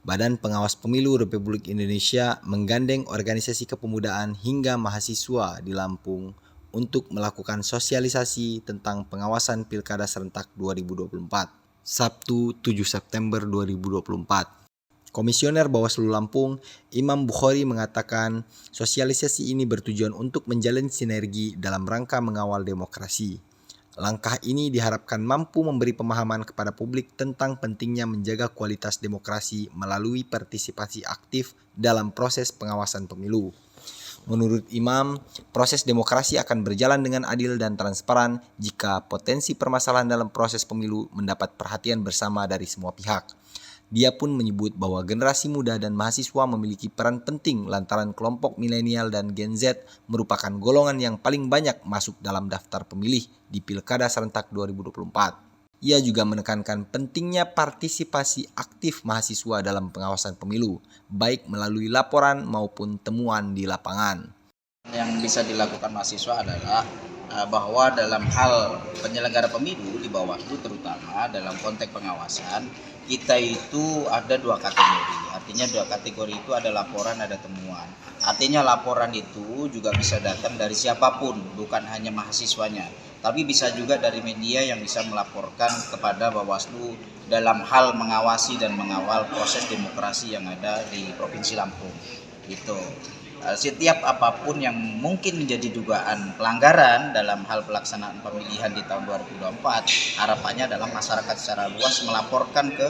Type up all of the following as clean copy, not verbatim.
Badan Pengawas Pemilu Republik Indonesia menggandeng organisasi kepemudaan hingga mahasiswa di Lampung untuk melakukan sosialisasi tentang pengawasan Pilkada Serentak 2024, Sabtu 7 September 2024. Komisioner Bawaslu Lampung, Imam Bukhari mengatakan sosialisasi ini bertujuan untuk menjalin sinergi dalam rangka mengawal demokrasi. Langkah ini diharapkan mampu memberi pemahaman kepada publik tentang pentingnya menjaga kualitas demokrasi melalui partisipasi aktif dalam proses pengawasan pemilu. Menurut Imam, proses demokrasi akan berjalan dengan adil dan transparan jika potensi permasalahan dalam proses pemilu mendapat perhatian bersama dari semua pihak. Dia pun menyebut bahwa generasi muda dan mahasiswa memiliki peran penting lantaran kelompok milenial dan Gen Z merupakan golongan yang paling banyak masuk dalam daftar pemilih di Pilkada Serentak 2024. Ia juga menekankan pentingnya partisipasi aktif mahasiswa dalam pengawasan pemilu, baik melalui laporan maupun temuan di lapangan. Yang bisa dilakukan mahasiswa adalah bahwa dalam hal penyelenggara pemilu di Bawaslu terutama dalam konteks pengawasan kita itu ada dua kategori. Artinya dua kategori itu ada laporan, ada temuan. Artinya laporan itu juga bisa datang dari siapapun, bukan hanya mahasiswanya, tapi bisa juga dari media yang bisa melaporkan kepada Bawaslu dalam hal mengawasi dan mengawal proses demokrasi yang ada di Provinsi Lampung. Gitu. Setiap apapun yang mungkin menjadi dugaan pelanggaran dalam hal pelaksanaan pemilihan di tahun 2024, harapannya adalah masyarakat secara luas melaporkan ke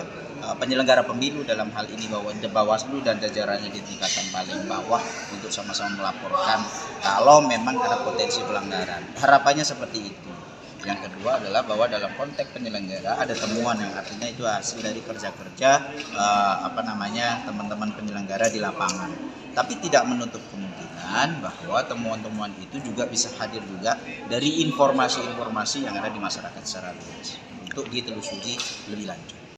penyelenggara pemilu, dalam hal ini Bawaslu dan jajarannya di tingkatan paling bawah, untuk sama-sama melaporkan kalau memang ada potensi pelanggaran. Harapannya seperti itu. Yang kedua adalah bahwa dalam konteks penyelenggara ada temuan, yang artinya itu hasil dari kerja-kerja teman-teman penyelenggara di lapangan. Tapi tidak menutup kemungkinan bahwa temuan-temuan itu juga bisa hadir juga dari informasi-informasi yang ada di masyarakat secara luas untuk ditelusuri lebih lanjut.